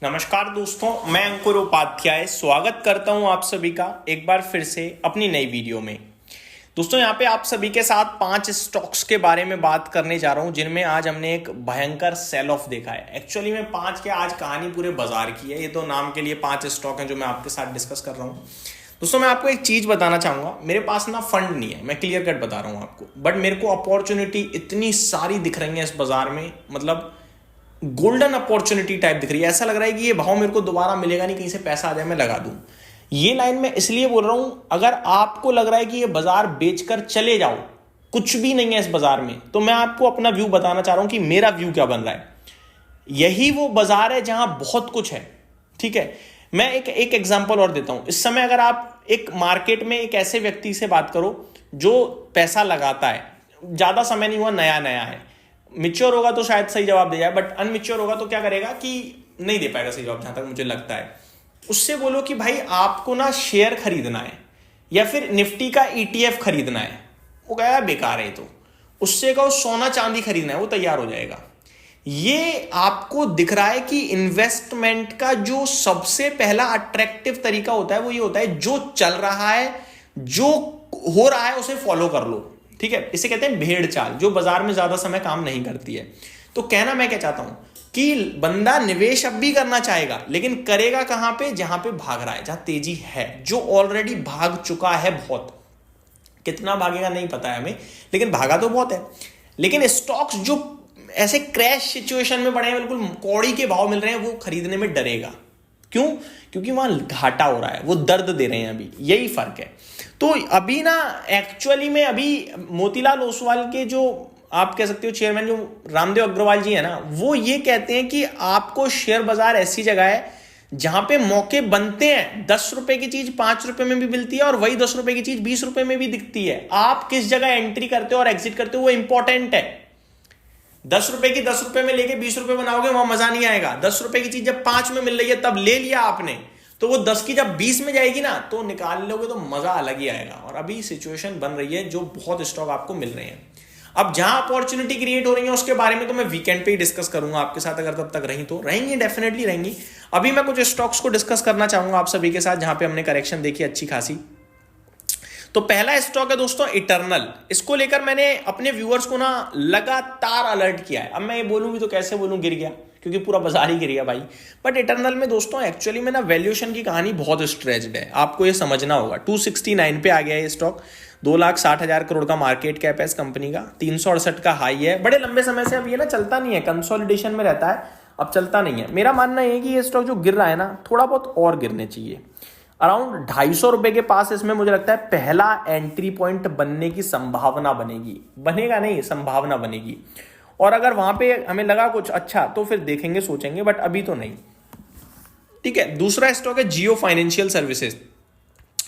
नमस्कार दोस्तों, मैं अंकुर उपाध्याय स्वागत करता हूं आप सभी का एक बार फिर से अपनी नई वीडियो में। दोस्तों यहाँ पे आप सभी के साथ 5 स्टॉक्स के बारे में बात करने जा रहा हूं जिनमें आज हमने एक भयंकर सेल ऑफ देखा है। एक्चुअली में 5 के आज कहानी पूरे बाजार की है। ये तो नाम के लिए 5 स्टॉक हैं जो मैं आपके साथ डिस्कस कर रहा हूँ। दोस्तों मैं आपको एक चीज बताना चाहूंगा, मेरे पास ना फंड नहीं है, मैं क्लियर कट बता रहा हूँ आपको, बट मेरे को अपॉर्चुनिटी इतनी सारी दिख रही है इस बाजार में, मतलब गोल्डन अपॉर्चुनिटी टाइप दिख रही है। ऐसा लग रहा है कि ये भाव मेरे को दोबारा मिलेगा नहीं, कहीं से पैसा आ जाए मैं लगा दूं। ये लाइन मैं इसलिए बोल रहा हूं, अगर आपको लग रहा है कि ये बाजार बेचकर चले जाओ, कुछ भी नहीं है इस बाजार में, तो मैं आपको अपना व्यू बताना चाह रहा हूं कि मेरा व्यू क्या बन रहा है। यही वो बाजार है जहां बहुत कुछ है। ठीक है, मैं एक एग्जांपल और देता हूं। इस समय अगर आप एक मार्केट में एक ऐसे व्यक्ति से बात करो जो पैसा लगाता है, ज्यादा समय नहीं हुआ, नया नया है, मिच्योर होगा तो शायद सही जवाब दे जाए, बट अनमिच्योर होगा तो क्या करेगा कि नहीं दे पाएगा सही जवाब, जहां तक मुझे लगता है। उससे बोलो कि भाई आपको ना शेयर खरीदना है या फिर निफ्टी का ईटीएफ खरीदना है, वो कहेगा बेकार है। तो उससे कहो सोना चांदी खरीदना है, वो तैयार हो जाएगा। ये आपको दिख रहा है कि इन्वेस्टमेंट का जो सबसे पहला अट्रैक्टिव तरीका होता है वो ये होता है, जो चल रहा है, जो हो रहा है उसे फॉलो कर लो। ठीक है, इसे कहते हैं भेड़ चाल, जो बाजार में ज्यादा समय काम नहीं करती है। तो कहना मैं क्या चाहता हूं कि बंदा निवेश अब भी करना चाहेगा, लेकिन करेगा कहां पे? जहां पे भाग रहा है, जहां तेजी है, जो ऑलरेडी भाग चुका है बहुत। कितना भागेगा नहीं पता है हमें, लेकिन भागा तो बहुत है। लेकिन स्टॉक्स जो ऐसे क्रैश सिचुएशन में पड़े हैं, बिल्कुल कौड़ी के भाव मिल रहे हैं, वो खरीदने में डरेगा। क्यों? क्योंकि वहां घाटा हो रहा है, वो दर्द दे रहे हैं अभी, यही फर्क है। तो अभी ना एक्चुअली में अभी मोतीलाल ओसवाल के जो आप कह सकते हो चेयरमैन जो रामदेव अग्रवाल जी है ना, वो ये कहते हैं कि आपको शेयर बाजार ऐसी जगह है जहां पे मौके बनते हैं। 10 रुपए की चीज 5 रुपए में भी मिलती है और वही 10 रुपए की चीज 20 रुपए में भी दिखती है। आप किस जगह एंट्री करते हो और एग्जिट करते हो वो इंपॉर्टेंट है। 10 रुपए की 10 रुपए में लेके 20 रुपए बनाओगे, वहां मजा नहीं आएगा। 10 रुपए की चीज जब 5 में मिल रही है तब ले लिया आपने, तो वो 10 की जब 20 में जाएगी ना तो निकाल लोगे तो मजा अलग ही आएगा। और अभी सिचुएशन बन रही है जो बहुत स्टॉक आपको मिल रहे हैं। अब जहां अपॉर्चुनिटी क्रिएट हो रही है उसके बारे में तो मैं वीकेंड पे ही डिस्कस करूंगा आपके साथ, अगर तब तक रही तो रहेंगी, डेफिनेटली रहेंगी। अभी मैं कुछ स्टॉक्स को डिस्कस करना चाहूंगा आप सभी के साथ जहां पे हमने करेक्शन देखी अच्छी खासी। तो पहला स्टॉक है दोस्तों इटर्नल। इसको लेकर मैंने अपने व्यूअर्स को ना लगातार अलर्ट किया है। अब मैं ये बोलूं भी तो कैसे बोलूं, गिर गया, क्योंकि पूरा बाजार ही गिर गया भाई। बट इटर्नल में दोस्तों एक्चुअली में ना वैल्यूएशन की कहानी बहुत स्ट्रेच्ड है, आपको ये समझना होगा। 269 पे आ गया है ये स्टॉक। 2,60,000 करोड़ का मार्केट कैप है इस कंपनी का, 368 का हाई है। बड़े लंबे समय से अब ये ना चलता नहीं है, कंसोलिडेशन में रहता है, अब चलता नहीं है। मेरा मानना है कि ये स्टॉक जो गिर रहा है ना, थोड़ा बहुत और गिरने चाहिए। अराउंड 250 रुपए के पास इसमें मुझे लगता है पहला एंट्री पॉइंट बनने की संभावना बनेगी। बनेगा नहीं, संभावना बनेगी। और अगर वहां पे हमें लगा कुछ अच्छा तो फिर देखेंगे, सोचेंगे, बट अभी तो नहीं। ठीक है, दूसरा स्टॉक है जियो फाइनेंशियल सर्विसेज।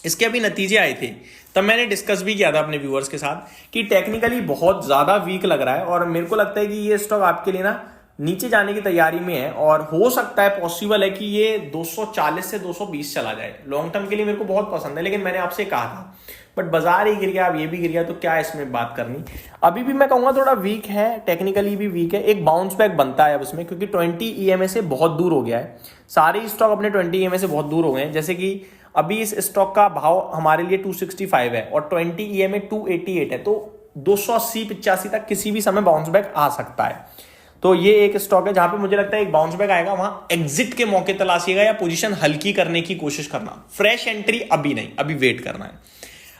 इसके अभी नतीजे आए थे, तब मैंने डिस्कस भी किया था अपने व्यूअर्स के साथ कि टेक्निकली बहुत ज्यादा वीक लग रहा है और मेरे को लगता है कि ये स्टॉक आपके लिए ना नीचे जाने की तैयारी में है और हो सकता है, पॉसिबल है कि ये 240 से 220 चला जाए। लॉन्ग टर्म के लिए मेरे को बहुत पसंद है, लेकिन मैंने आपसे कहा था, बट बाजार ही गिर गया, अब ये भी गिर गया, तो क्या इसमें बात करनी। अभी भी मैं कहूंगा थोड़ा वीक है, टेक्निकली भी वीक है। एक बाउंस बैक बनता है अब इसमें, क्योंकि 20 ईएमए से बहुत दूर हो गया है। सारे स्टॉक अपने 20 ईएमए से बहुत दूर हो गए हैं। जैसे कि अभी इस स्टॉक का भाव हमारे लिए 265 है और 20 ईएमए 288 है, तो 280-85 तक किसी भी समय बाउंस बैक आ सकता है। तो ये एक स्टॉक है जहां पे मुझे लगता है एक बाउंस बैक आएगा, वहां एग्जिट के मौके तलाशिएगा या पोजीशन हल्की करने की कोशिश करना। फ्रेश एंट्री अभी नहीं, अभी वेट करना है।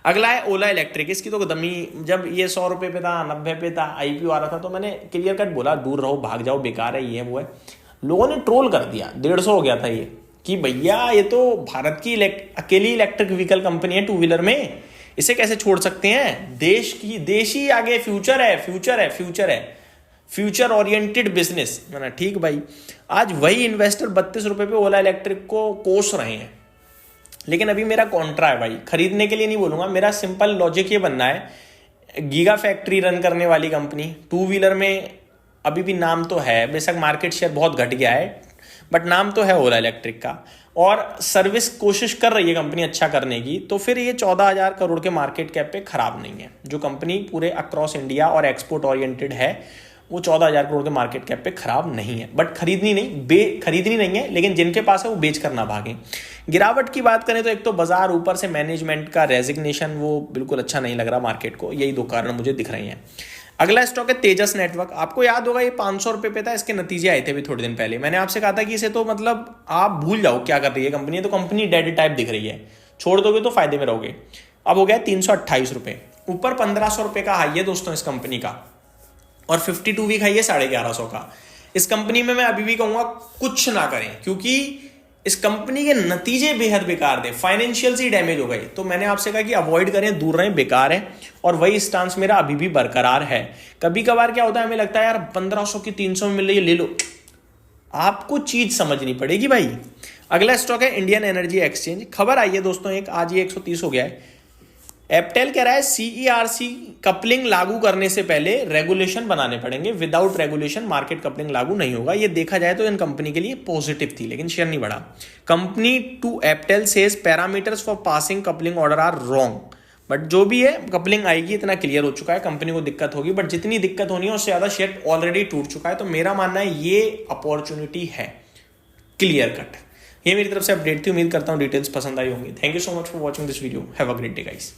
अगला है ओला इलेक्ट्रिक। इसकी तो दमी, जब ये 100 रुपए पे था, 90 पे था, आईपीओ आ रहा था, तो मैंने क्लियर कट बोला दूर रहो, भाग जाओ, बेकार है, ये है वो है। लोगों ने ट्रोल कर दिया, 150 हो गया था ये, कि भैया ये तो भारत की अकेली इलेक्ट्रिक व्हीकल कंपनी है 2 व्हीलर में, इसे कैसे छोड़ सकते हैं। देश ही आगे, फ्यूचर है, फ्यूचर है, फ्यूचर है, फ्यूचर ओरिएंटेड बिजनेस। मैंने ठीक भाई। आज वही इन्वेस्टर 32 रुपए पे ओला इलेक्ट्रिक को कोस रहे हैं, लेकिन अभी मेरा कॉन्ट्रा है भाई। खरीदने के लिए नहीं बोलूंगा, मेरा सिंपल लॉजिक ये बनना है। गीगा फैक्ट्री रन करने वाली कंपनी, 2 व्हीलर में अभी भी नाम तो है, बेशक मार्केट शेयर बहुत घट गया है, बट नाम तो है ओला इलेक्ट्रिक का, और सर्विस कोशिश कर रही है कंपनी अच्छा करने की। तो फिर ये 14,000 करोड़ के मार्केट कैप पे खराब नहीं है। जो कंपनी पूरे अक्रॉस इंडिया और एक्सपोर्ट ओरिएंटेड है, वो 14,000 करोड़ के मार्केट कैप पे खराब नहीं है, बट खरीदनी नहीं है, लेकिन जिनके पास है वो बेच कर ना भागें। गिरावट की बात करें तो एक तो बाजार ऊपर से मैनेजमेंट का रेजिग्नेशन वो बिल्कुल अच्छा नहीं लग रहा मार्केट को, यही 2 कारण मुझे दिख रहे हैं। अगला स्टॉक है तेजस नेटवर्क। आपको याद होगा ये 500 रुपए पे था, इसके नतीजे आए थे भी थोड़े दिन पहले। मैंने आपसे कहा था कि इसे तो मतलब आप भूल जाओ क्या कर रही है कंपनी, तो कंपनी डेड टाइप दिख रही है, छोड़ दोगे तो फायदे में रहोगे। अब हो गया 328 रुपए, ऊपर 1500 रुपए का हाई है दोस्तों इस कंपनी का, और 52 वीक हाई है 1150 का। इस कंपनी में मैं अभी भी कहूंगा कुछ ना करें, क्योंकि इस कंपनी के नतीजे बेहद बेकार थे, फाइनेंशियल ही डैमेज हो गए। तो मैंने आपसे कहा कि अवॉइड करें, दूर रहें, बेकार है, और वही स्टांस मेरा अभी भी बरकरार है। कभी कभार क्या होता है, हमें लगता है यार 1500 की 300 में मिल रही है, ले लो, आपको चीज समझनी पड़ेगी भाई। अगला स्टॉक है इंडियन एनर्जी एक्सचेंज। खबर आई है दोस्तों एक, आज ये 130 हो गया है। एप्टेल कह रहा है CERC कपलिंग लागू करने से पहले रेगुलेशन बनाने पड़ेंगे, विदाउट रेगुलेशन मार्केट कपलिंग लागू नहीं होगा। ये देखा जाए तो इन कंपनी के लिए पॉजिटिव थी, लेकिन शेयर नहीं बढ़ा। Company to APTEL says parameters for passing coupling order are wrong, but जो भी है कपलिंग आएगी, इतना क्लियर हो चुका है, कंपनी को दिक्कत होगी, बट जितनी दिक्कत होनी है उससे ज्यादा शेयर ऑलरेडी टूट चुका है। तो मेरा मानना है ये अपॉर्चुनिटी है, क्लियर कट। ये मेरी तरफ से अपडेट थी, उम्मीद करता हूँ डिटेल्स पसंद आई होंगी। Thank you so much for watching this video, have a great day guys.